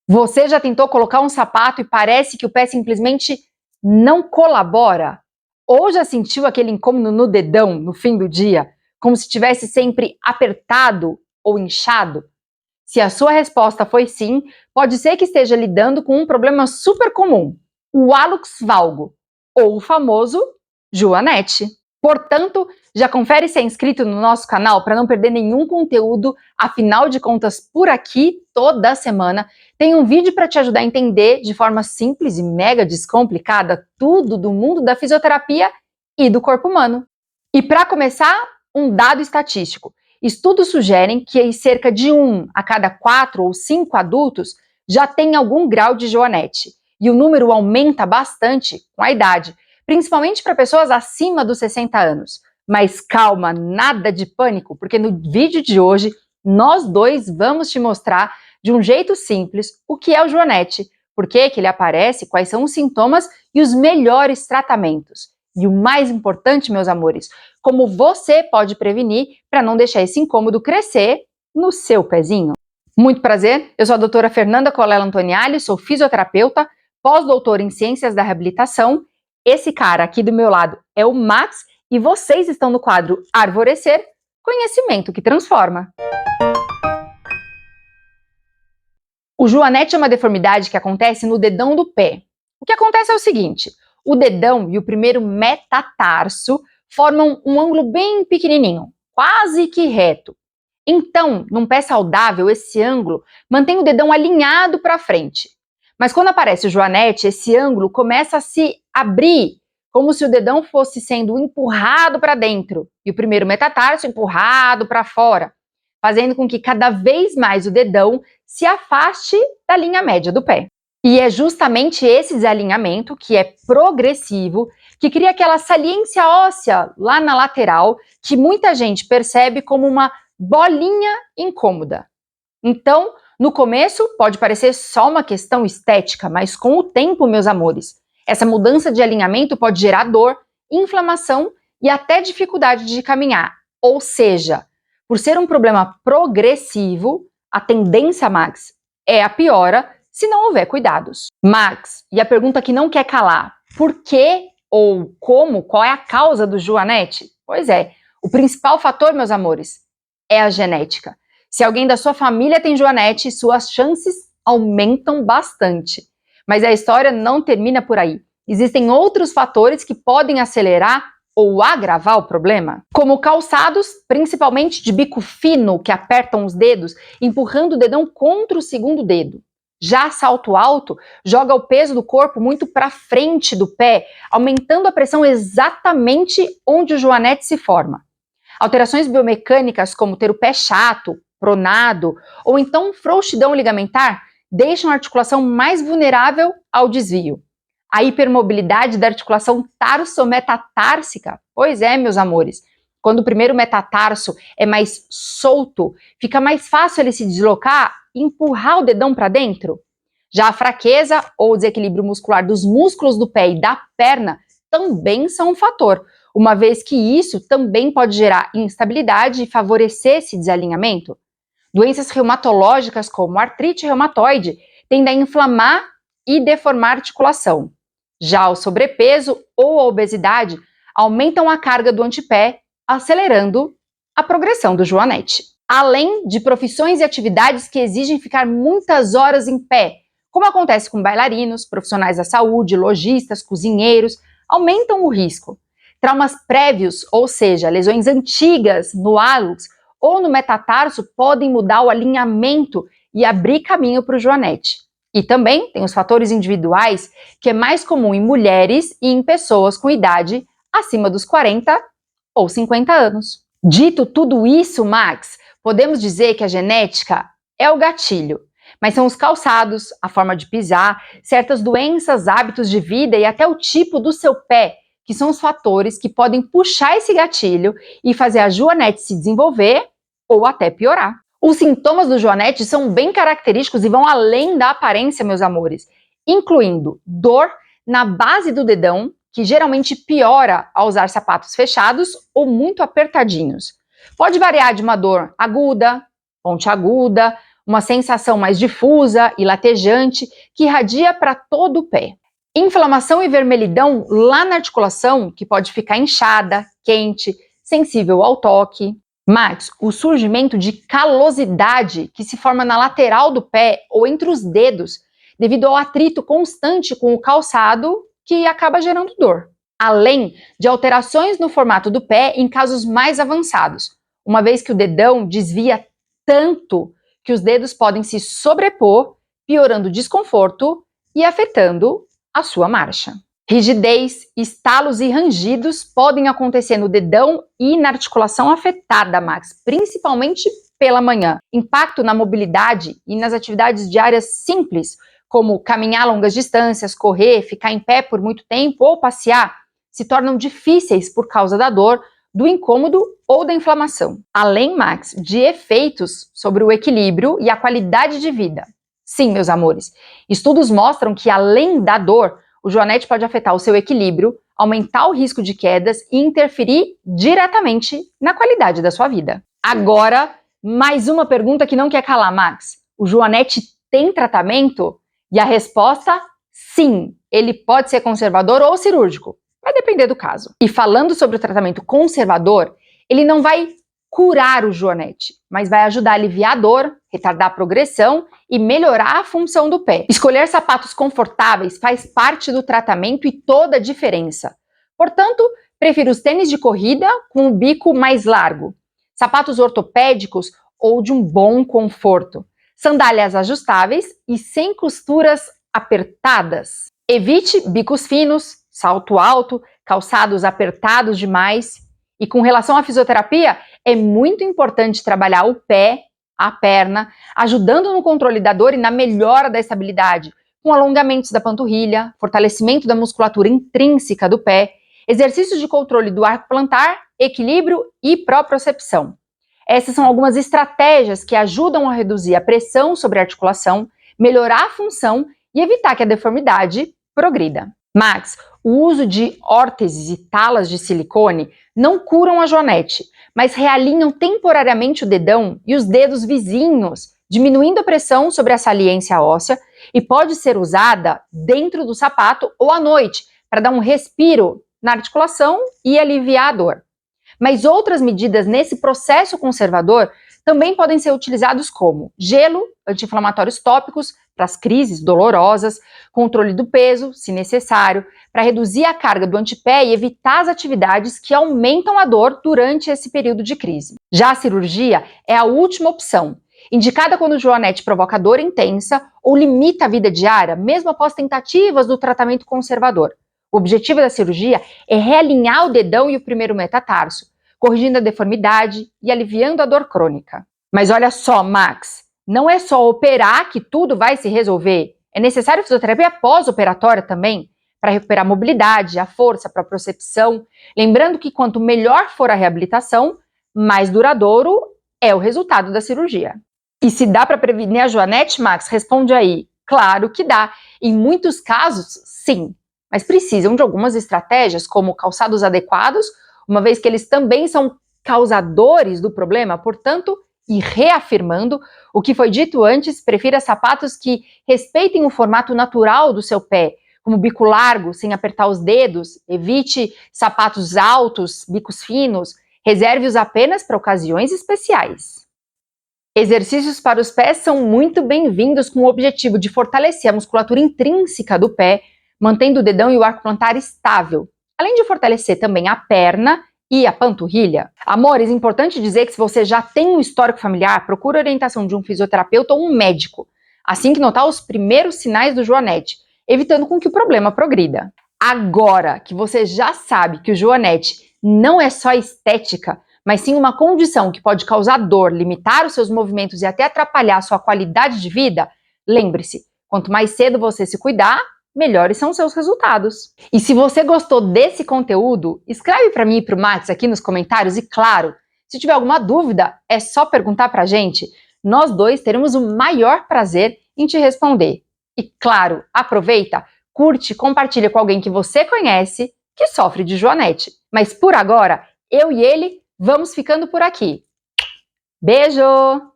Você já tentou colocar um sapato e parece que o pé simplesmente não colabora? Ou já sentiu aquele incômodo no dedão no fim do dia, como se estivesse sempre apertado ou inchado? Se a sua resposta foi sim, pode ser que esteja lidando com um problema super comum, o hallux valgo, ou o famoso Joanete. Portanto, já confere se é inscrito no nosso canal para não perder nenhum conteúdo, afinal de contas, por aqui, toda semana, tem um vídeo para te ajudar a entender de forma simples e mega descomplicada tudo do mundo da fisioterapia e do corpo humano. E para começar, um dado estatístico. Estudos sugerem que cerca de 1 a cada 4 ou 5 adultos já tem algum grau de joanete. E o número aumenta bastante com a idade, principalmente para pessoas acima dos 60 anos. Mas calma, nada de pânico, porque no vídeo de hoje nós dois vamos te mostrar de um jeito simples o que é o joanete, por que ele aparece, quais são os sintomas e os melhores tratamentos. E o mais importante, meus amores, como você pode prevenir para não deixar esse incômodo crescer no seu pezinho. Muito prazer, eu sou a doutora Fernanda Colella Antoniali, sou fisioterapeuta, pós-doutora em Ciências da Reabilitação. Esse cara aqui do meu lado é o Max e vocês estão no quadro Arvorecer, conhecimento que transforma. O joanete é uma deformidade que acontece no dedão do pé. O que acontece é o seguinte, o dedão e o primeiro metatarso formam um ângulo bem pequenininho, quase que reto. Então, num pé saudável, esse ângulo mantém o dedão alinhado para frente. Mas quando aparece o joanete, esse ângulo começa a se abrir, como se o dedão fosse sendo empurrado para dentro e o primeiro metatarso empurrado para fora, fazendo com que cada vez mais o dedão se afaste da linha média do pé. E é justamente esse desalinhamento, que é progressivo, que cria aquela saliência óssea lá na lateral, que muita gente percebe como uma bolinha incômoda. Então, no começo, pode parecer só uma questão estética, mas com o tempo, meus amores, essa mudança de alinhamento pode gerar dor, inflamação e até dificuldade de caminhar. Ou seja, por ser um problema progressivo, a tendência, Max, é a piora se não houver cuidados. Max, e a pergunta que não quer calar, por que ou como, qual é a causa do joanete? Pois é, o principal fator, meus amores, é a genética. Se alguém da sua família tem joanete, suas chances aumentam bastante. Mas a história não termina por aí. Existem outros fatores que podem acelerar ou agravar o problema, como calçados, principalmente de bico fino, que apertam os dedos, empurrando o dedão contra o segundo dedo. Já salto alto joga o peso do corpo muito para frente do pé, aumentando a pressão exatamente onde o joanete se forma. Alterações biomecânicas, como ter o pé chato, pronado, ou então frouxidão ligamentar, deixam a articulação mais vulnerável ao desvio. A hipermobilidade da articulação tarsometatársica, pois é, meus amores, quando o primeiro metatarso é mais solto, fica mais fácil ele se deslocar e empurrar o dedão para dentro. Já a fraqueza ou desequilíbrio muscular dos músculos do pé e da perna também são um fator, uma vez que isso também pode gerar instabilidade e favorecer esse desalinhamento. Doenças reumatológicas como artrite reumatoide tendem a inflamar e deformar a articulação. Já o sobrepeso ou a obesidade aumentam a carga do antepé, acelerando a progressão do joanete. Além de profissões e atividades que exigem ficar muitas horas em pé, como acontece com bailarinos, profissionais da saúde, lojistas, cozinheiros, aumentam o risco. Traumas prévios, ou seja, lesões antigas no hallux ou no metatarso, podem mudar o alinhamento e abrir caminho para o joanete. E também tem os fatores individuais, que é mais comum em mulheres e em pessoas com idade acima dos 40 ou 50 anos. Dito tudo isso, Max, podemos dizer que a genética é o gatilho, mas são os calçados, a forma de pisar, certas doenças, hábitos de vida e até o tipo do seu pé, que são os fatores que podem puxar esse gatilho e fazer a joanete se desenvolver ou até piorar. Os sintomas do joanete são bem característicos e vão além da aparência, meus amores, incluindo dor na base do dedão, que geralmente piora ao usar sapatos fechados ou muito apertadinhos. Pode variar de uma dor aguda, pontiaguda, uma sensação mais difusa e latejante que irradia para todo o pé. Inflamação e vermelhidão lá na articulação, que pode ficar inchada, quente, sensível ao toque. Max, o surgimento de calosidade que se forma na lateral do pé ou entre os dedos, devido ao atrito constante com o calçado, que acaba gerando dor. Além de alterações no formato do pé em casos mais avançados, uma vez que o dedão desvia tanto que os dedos podem se sobrepor, piorando o desconforto e afetando a sua marcha. Rigidez, estalos e rangidos podem acontecer no dedão e na articulação afetada, Max, principalmente pela manhã. Impacto na mobilidade e nas atividades diárias simples, como caminhar longas distâncias, correr, ficar em pé por muito tempo ou passear, se tornam difíceis por causa da dor, do incômodo ou da inflamação. Além, Max, de efeitos sobre o equilíbrio e a qualidade de vida. Sim, meus amores, estudos mostram que além da dor, o joanete pode afetar o seu equilíbrio, aumentar o risco de quedas e interferir diretamente na qualidade da sua vida. Agora, mais uma pergunta que não quer calar, Max. O joanete tem tratamento? E a resposta, sim. Ele pode ser conservador ou cirúrgico. Vai depender do caso. E falando sobre o tratamento conservador, ele não vai curar o joanete, mas vai ajudar a aliviar a dor, retardar a progressão e melhorar a função do pé. Escolher sapatos confortáveis faz parte do tratamento e toda a diferença. Portanto, prefiro os tênis de corrida com o bico mais largo, sapatos ortopédicos ou de um bom conforto, sandálias ajustáveis e sem costuras apertadas. Evite bicos finos, salto alto, calçados apertados demais. E com relação à fisioterapia, é muito importante trabalhar o pé, a perna, ajudando no controle da dor e na melhora da estabilidade, com alongamentos da panturrilha, fortalecimento da musculatura intrínseca do pé, exercícios de controle do arco plantar, equilíbrio e propriocepção. Essas são algumas estratégias que ajudam a reduzir a pressão sobre a articulação, melhorar a função e evitar que a deformidade progrida. Max, o uso de órteses e talas de silicone não curam a joanete, mas realinham temporariamente o dedão e os dedos vizinhos, diminuindo a pressão sobre a saliência óssea e pode ser usada dentro do sapato ou à noite para dar um respiro na articulação e aliviar a dor. Mas outras medidas nesse processo conservador também podem ser utilizados como gelo, anti-inflamatórios tópicos para as crises dolorosas, controle do peso, se necessário, para reduzir a carga do antepé e evitar as atividades que aumentam a dor durante esse período de crise. Já a cirurgia é a última opção, indicada quando o joanete provoca dor intensa ou limita a vida diária, mesmo após tentativas do tratamento conservador. O objetivo da cirurgia é realinhar o dedão e o primeiro metatarso, corrigindo a deformidade e aliviando a dor crônica. Mas olha só, Max, não é só operar que tudo vai se resolver. É necessário fisioterapia pós-operatória também, para recuperar a mobilidade, a força, a propriocepção. Lembrando que quanto melhor for a reabilitação, mais duradouro é o resultado da cirurgia. E se dá para prevenir a joanete, Max? Responde aí. Claro que dá. Em muitos casos, sim. Mas precisam de algumas estratégias, como calçados adequados, uma vez que eles também são causadores do problema, portanto, e reafirmando o que foi dito antes, prefira sapatos que respeitem o formato natural do seu pé, como bico largo, sem apertar os dedos, evite sapatos altos, bicos finos, reserve-os apenas para ocasiões especiais. Exercícios para os pés são muito bem-vindos com o objetivo de fortalecer a musculatura intrínseca do pé, mantendo o dedão e o arco plantar estável, além de fortalecer também a perna e a panturrilha. Amores, é importante dizer que se você já tem um histórico familiar, procure a orientação de um fisioterapeuta ou um médico, assim que notar os primeiros sinais do joanete, evitando com que o problema progrida. Agora que você já sabe que o joanete não é só estética, mas sim uma condição que pode causar dor, limitar os seus movimentos e até atrapalhar a sua qualidade de vida, lembre-se, quanto mais cedo você se cuidar, melhores são os seus resultados. E se você gostou desse conteúdo, escreve para mim e para o Max aqui nos comentários e, claro, se tiver alguma dúvida, é só perguntar para a gente. Nós dois teremos o maior prazer em te responder. E, claro, aproveita, curte, compartilha com alguém que você conhece que sofre de joanete. Mas por agora, eu e ele vamos ficando por aqui. Beijo!